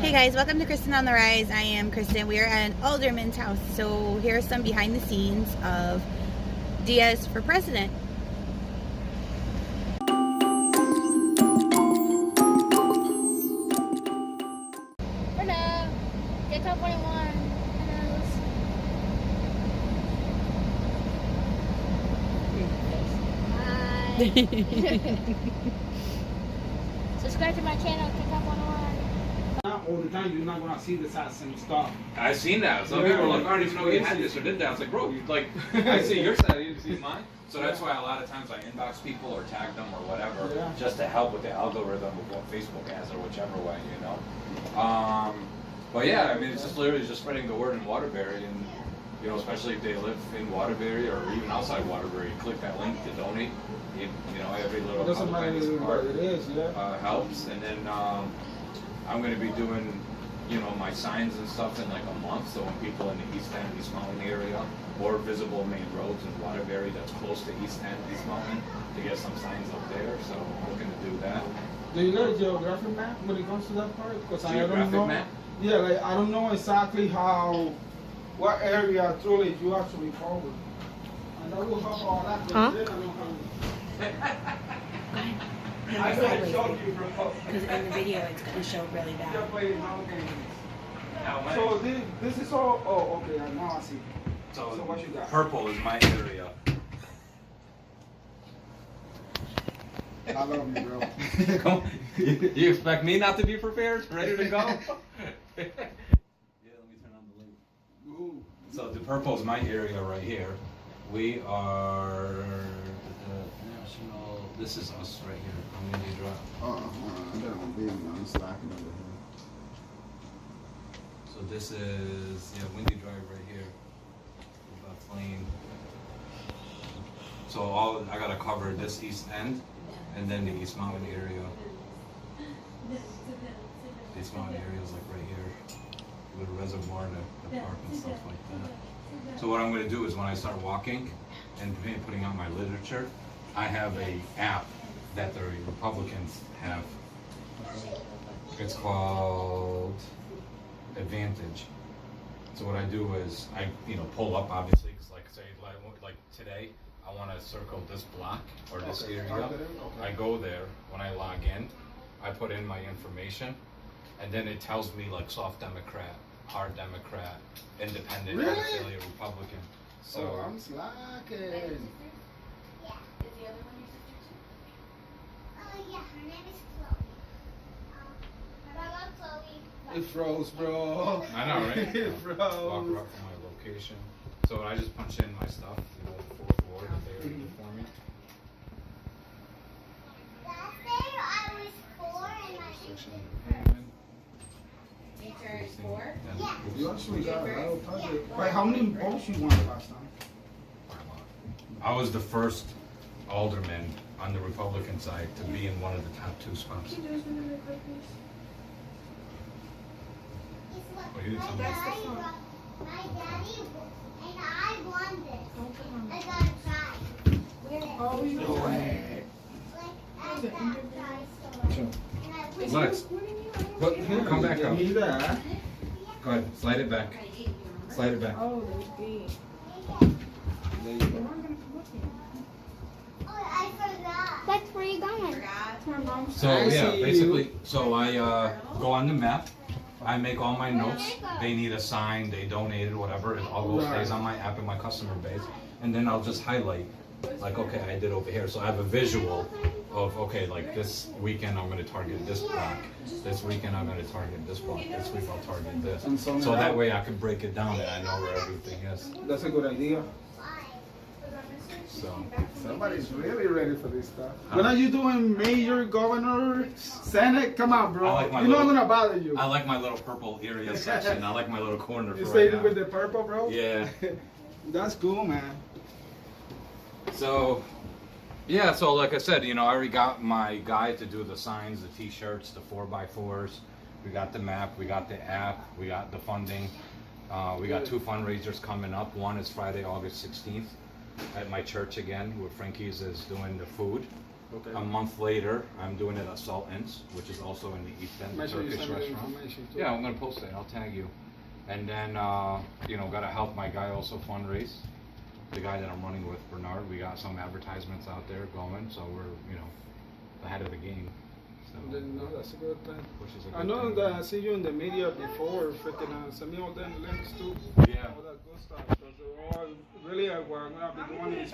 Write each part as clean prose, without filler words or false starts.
Hey guys, welcome to Kristen on the Rise. I am Kristen. We are at an Alderman's house. So here's some behind the scenes of Diaz for president. Hello. Get 21. Hi. Subscribe to my channel, TikTok 101. Not all the time, you're not gonna see the same stuff. I've seen that. Some people are like, I didn't even know you had this or did that. I was like, bro, I see your side, you see mine. So that's why a lot of times I inbox people or tag them or whatever, just to help with the algorithm of what Facebook has or whichever way, you know. But yeah, I mean, it's just literally just spreading the word in Waterbury, and you know, especially if they live in Waterbury or even outside Waterbury, click that link to donate. You know, every little Doesn't matter what it is, helps, and then I'm going to be doing, you know, my signs and stuff in like a month. So when people in the East End, East Mountain area, or visible main roads in Waterbury that's close to East End, East Mountain, to get some signs up there. So I'm looking to do that. Do you get a geographic map when it comes to that part? Because I don't know. Map? Yeah, like I don't know exactly what area truly you actually cover. And that will help all that. Huh? I showed you, bro. Because in the video it's going to show really bad. So this is all. Oh, okay. Now I see. So what you got? Purple is my area. I love you, bro. Come on. You expect me not to be prepared, ready to go? Yeah, let me turn on the light. Ooh. So the purple is my area right here. We are the national. This is us right here on Windy Drive. I got one big one. I'm slacking over here. So this is Windy Drive right here. About Lane. So I gotta cover this East End, and then the East Mountain area. The East Mountain area is like right here, with a reservoir, the park and stuff like that. So what I'm going to do is when I start walking and putting out my literature, I have a app that the Republicans have. It's called Advantage. So what I do is I pull up, obviously, because like today I want to circle this block or this area. I go there. When I log in, I put in my information, and then it tells me like soft Democrat, hard Democrat, independent, unaffiliated Republican. So I'm slacking. Yeah. Is the other one your sister's? Yeah, her name is Chloe. I love Chloe. It froze, bro. I know, right? It froze. Walk up to my location. So I just punch in my stuff, the fourth ward that they already did for me. Last day I was 4 and my Section You turned 4? Yeah. You actually got a lot of project. Wait, how many votes you won last time? I was the first alderman on the Republican side to be in one of the top 2 spots. Guess what? Oh, you didn't tell me. My daddy and I won this. I got a prize. Oh, you know Like at that prize store. And I wish Lex, what? come back up. Me that. Go ahead, slide it back. Slide it back. Oh, I forgot. Lex, where are you going? To my mom's. So yeah, basically, so I go on the map. I make all my notes. They need a sign, they donated, whatever. It all stays on my app and my customer base. And then I'll just highlight, like, okay, I did over here. So I have a visual of, okay, like this weekend I'm going to target this block. This weekend I'm going to target this block. This week I'll target this. So that way I can break it down and I know where everything is. That's a good idea. So Somebody's really ready for this stuff. When are you doing mayor, governor, senate? Come on, bro. I like my You're not little- gonna bother you. I like my little purple area section. I like my little corner You for stayed right with now. the purple, bro? Yeah. That's cool, man. So, yeah, so like I said, I already got my guy to do the signs, the t-shirts, the 4x4s. We got the map, we got the app, we got the funding. We got 2 fundraisers coming up. One is Friday, August 16th at my church again, where Frankie's is doing the food. Okay. A month later, I'm doing it at Sultan's, which is also in the East End, Make sure you Turkish send me the restaurant. information too. Yeah, I'm gonna post it. I'll tag you. And then, you know, gotta help my guy also fundraise. The guy that I'm running with, Bernard. We got some advertisements out there going, so we're, you know, ahead of the game. So, No, that's a good thing. which is a I good know thing. that I see you in the media before. Freaking send me all them links too. Yeah. All that good stuff. Because really, what I'm gonna be doing is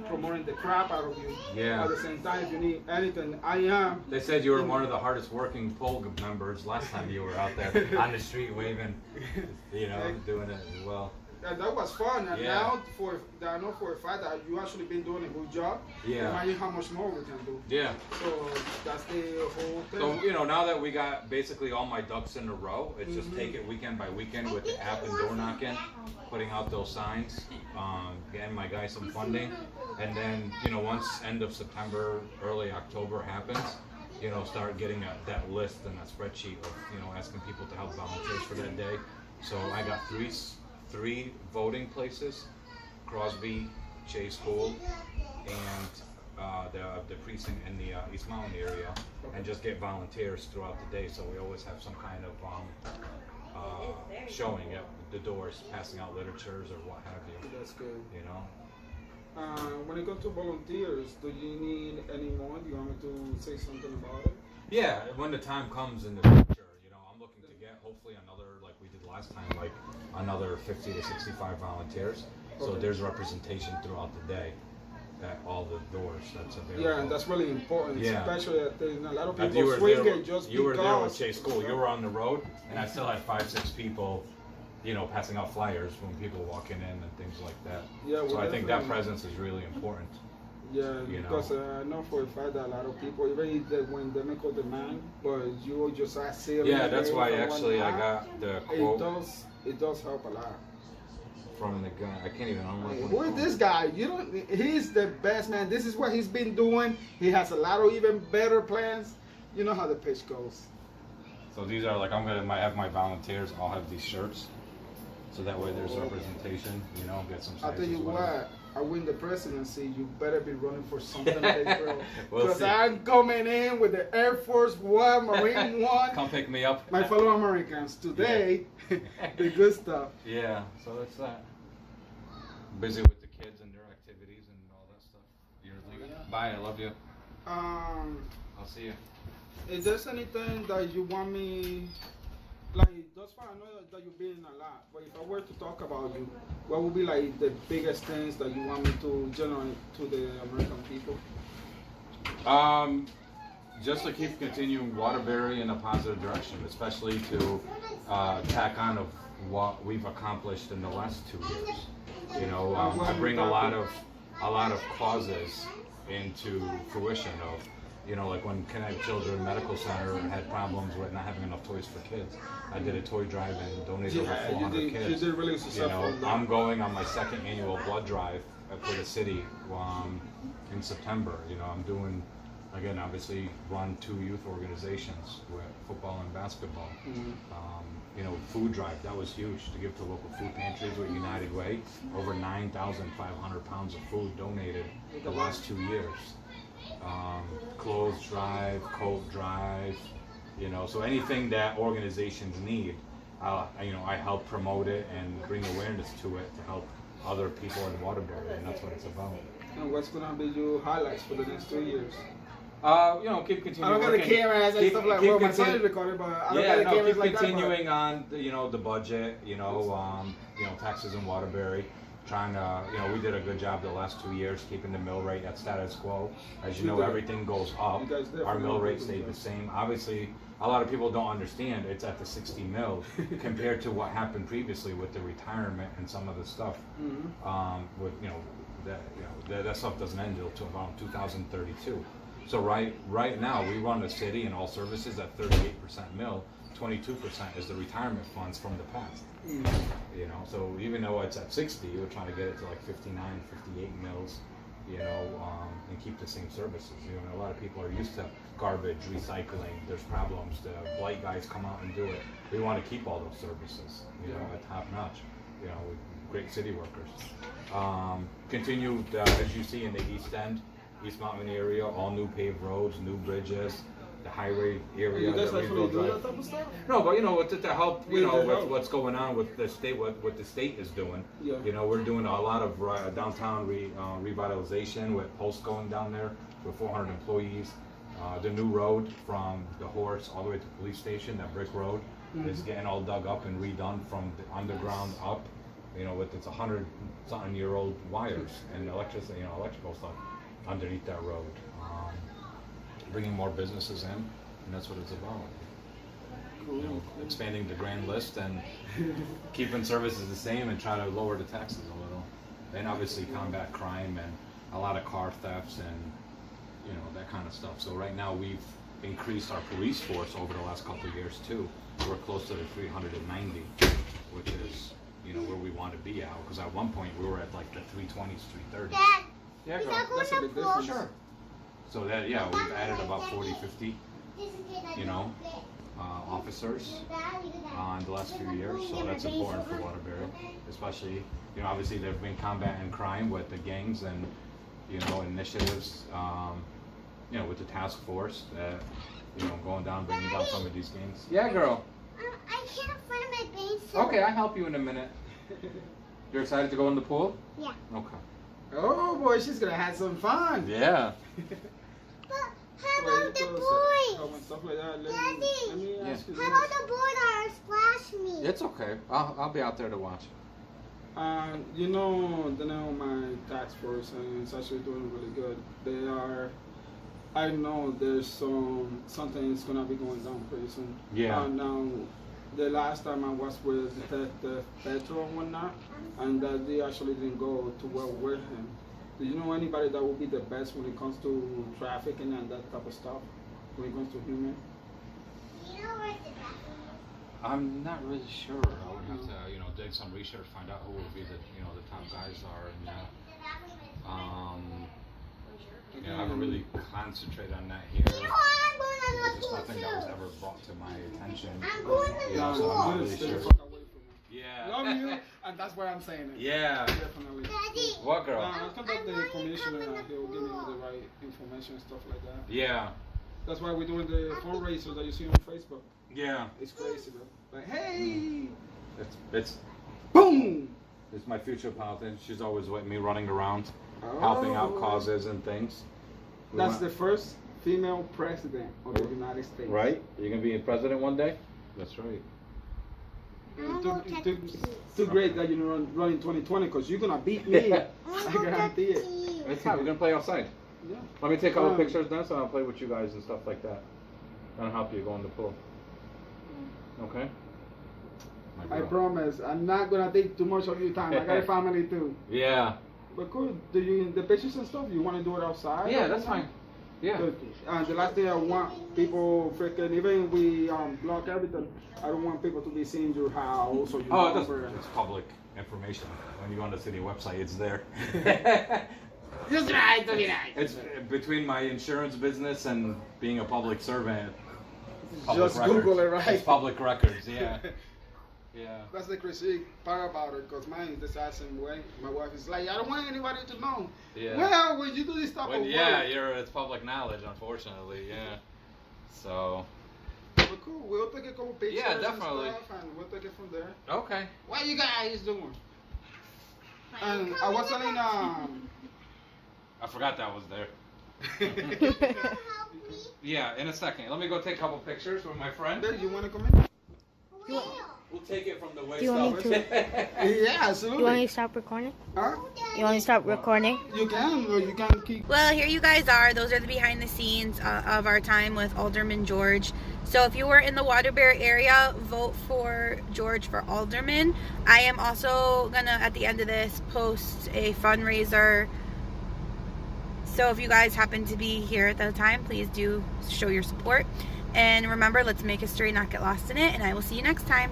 promoting the crap out of you. Yeah. At the same time, if you need anything, I am. They said you were one of the hardest working poll members last time you were out there on the street waving, you know, doing it as well. And that was fun. And Yeah. now, I know for a fact that you actually been doing a good job. Yeah. Imagine how much more we can do. Yeah. So that's the whole thing. So, you know, now that we got basically all my ducks in a row, it's just take it weekend by weekend with the app and door knocking, putting out those signs, getting my guy some funding, and then, you know, once end of September, early October happens, you know, start getting that list and that spreadsheet of, you know, asking people to help volunteers for that day. So I got three voting places, Crosby, Chase School, and the precinct in the East Mountain area, and just get volunteers throughout the day. So we always have some kind of showing at the doors, passing out literatures or what have you. That's good. You know. When it comes to volunteers, do you need any more? Do you want me to say something about it? Yeah, when the time comes in the future, you know, I'm looking to get hopefully another, like we did last time, like another 50 to 65 volunteers. So Okay. there's representation throughout the day at all the doors that's available. Yeah, and that's really important, Yeah. especially that a lot of If people swing there, it just you were there with because. Chase School, you were on the road, and I still had 5-6 people, you know, passing out flyers when people walking in and things like that. Yeah, well, So I think that definitely. presence is really important. Yeah, you know. because I know for a fact that a lot of people, even when they make all demand, but you just see them. Yeah, that's why and actually I whatnot, got the It quote does help a lot. from the guy. I can't even unlock my Who is phone. this guy? You don't. He's the best man. This is what he's been doing. He has a lot of even better plans. You know how the pitch goes. So these are like, I'm gonna have my volunteers all have these shirts, so that way there's representation. You know, get some. I'll tell sizes, you whatever. what. I win the presidency. You better be running for something big, bro. We'll Because see. I'm coming in with the Air Force One, Marine One. Come pick me up. My fellow Americans, today, the good stuff. Yeah, so that's that. Busy with the kids and their activities and all that stuff. You're leaving? Bye, I love you. I'll see you. Is there anything that you want me, like, thus far I know that you've been in a lot, but if I were to talk about you, what would be like the biggest things that you want me to generate to the American people? Just to keep continuing Waterbury in a positive direction, especially to tack on of what we've accomplished in the last 2 years. You know, I bring a lot of causes into fruition of, you know, like when Connect Children Medical Center had problems with not having enough toys for kids. I did a toy drive and donated over 400 kids. You did really You successful. know, I'm going on my second annual blood drive for the city in September. You know, I'm doing, again, obviously run 2 youth organizations with football and basketball. You know, food drive, that was huge to give to local food pantries with United Way. Over 9,500 pounds of food donated the last 2 years. Clothes drive, coat drive, you know, so anything that organizations need, you know, I help promote it and bring awareness to it to help other people in Waterbury, and that's what it's about. And what's gonna be your highlights for the next 2 years? You know, keep I continuing. don't got the working. cameras and Keep- stuff like keep well, my son continu- is recording, but I don't Yeah, got the no, cameras keep like that. continuing on, you know, the budget, you know, taxes in Waterbury. Trying to, you know, we did a good job the last 2 years keeping the mill rate at status quo. As you We know, did. everything goes up. You guys did. Our mill rate stayed the same. Obviously, a lot of people don't understand it's at the 60 mil compared to what happened previously with the retirement and some of the stuff. With, you know, that stuff doesn't end until around 2032. So right now we run the city and all services at 38% mill. 22% is the retirement funds from the past. You know, so even though it's at 60, we're trying to get it to like 59, 58 mils, you know, and keep the same services. You know, a lot of people are used to garbage, recycling, there's problems, the blight guys come out and do it. We want to keep all those services, you know, at top notch, you know, with great city workers. Continue, as you see in the East End, East Mountain area, all new paved roads, new bridges, the highway area. You guys that actually Rainbow do Drive. that type of stuff? No, but you know, to help, you We know, do with help. what's going on with the state, what the state is doing. Yeah. You know, we're doing a lot of downtown revitalization with Pulse going down there with 400 employees. The new road from the Horse all the way to the police station, that brick road, is getting all dug up and redone from the underground up. You know, with its 100-something-year-old wires and electricity, electrical stuff underneath that road. Bringing more businesses in, and that's what it's about. You know, expanding the grand list and keeping services the same and try to lower the taxes a little. And obviously combat crime and a lot of car thefts and, you know, that kind of stuff. So right now we've increased our police force over the last couple of years too. We're close to the 390, which is, you know, where we want to be at. Because at one point we were at like the 320s, 330s. Dad, Yeah, is girl. that That's a going big to pull? difference. Sure. So that, yeah, we've added about 40, 50, you know, officers in the last few years. So that's important for Waterbury, especially, you know, obviously they've been combating crime with the gangs and, you know, initiatives, you know, with the task force that, you know, going down, bringing down some of these gangs. Yeah, girl. I can't find my base. Okay, I'll help you in a minute. You're excited to go in the pool? Yeah. Okay. Oh boy, she's gonna have some fun. Yeah. But how Wait, about the oh, boys? and stuff like that. Let Daddy. me ask you How about this. the boys that are splash me? It's okay. I'll be out there to watch. You know, the name of my tax force, and it's actually doing really good. They are. I know there's something is gonna be going down pretty soon. Yeah. Now, the last time I was with the Petro and whatnot, and that they actually didn't go to work with him. Do you know anybody that would be the best when it comes to trafficking and that type of stuff? When it comes to human? You know where the bathroom is? I'm not really sure. I would have to, you know, dig some research, find out who would be the, you know, the top guys are in that. The bathroom is You know, I haven't really concentrated on that here. You know, I'm going It's to just the nothing pool that was too. ever brought to my attention. I'm going to You the know, so I'm pool. not really Stay sure. the fuck away from me. Yeah. Love you, and that's why I'm saying it. Yeah. Definitely. Daddy. What girl? I'll contact the I want to commissioner come in and the he'll give me pool. the right information and stuff like that. Yeah. That's why we're doing the fundraiser that you see on Facebook. Yeah. It's crazy, bro. Like, hey, It's boom. it's my future politician. She's always with me, running around, helping out Oh. causes and things. We That's want- the first female president of the United States. right. You're gonna be a president one day. That's right. I'm gonna go Too, catch too, too great that you run in 2020 because you're gonna beat me. I guarantee it. It's fine. We're gonna play outside. Yeah. Let me take a couple Um, pictures then, so I'll play with you guys and stuff like that. And help you go in the pool. Okay. My I girl. promise. I'm not gonna take too much of your time. I got a family too. Yeah. But cool. Do you the pictures and stuff? You want to do it outside? Yeah, or that's something? fine. Yeah. Good. The last thing I want people freaking even we block everything. I don't want people to be seeing your house or your Oh, number. it's public information. When you go on the city website, it's there. Just right, just right. It's between my insurance business and being a public servant. Public Just Google it, right? It's public records, yeah. Yeah. That's the crazy part about it, because mine is the same way. My wife is like, I don't want anybody to know. Yeah. Well, when you do this stuff, When, of yeah, work, it's public knowledge, unfortunately, yeah. So, but cool. We'll take a couple pictures. Yeah, definitely. And stuff, and we'll take it from there. okay. What you guys doing? And I was telling I forgot that was there. Help me. Yeah, in a second. Let me go take a couple pictures with my friend. There, you want to come in? Where? We'll take it from the waist Do you want me up. Yeah, absolutely. You want me to stop recording? Huh? You want me to stop recording? You can, or you can keep. Well, here you guys are. Those are the behind the scenes of our time with Alderman George. So if you were in the Waterbury area, vote for George for Alderman. I am also gonna, at the end of this, post a fundraiser. So if you guys happen to be here at the time, please do show your support. And remember, let's make history, not get lost in it. And I will see you next time.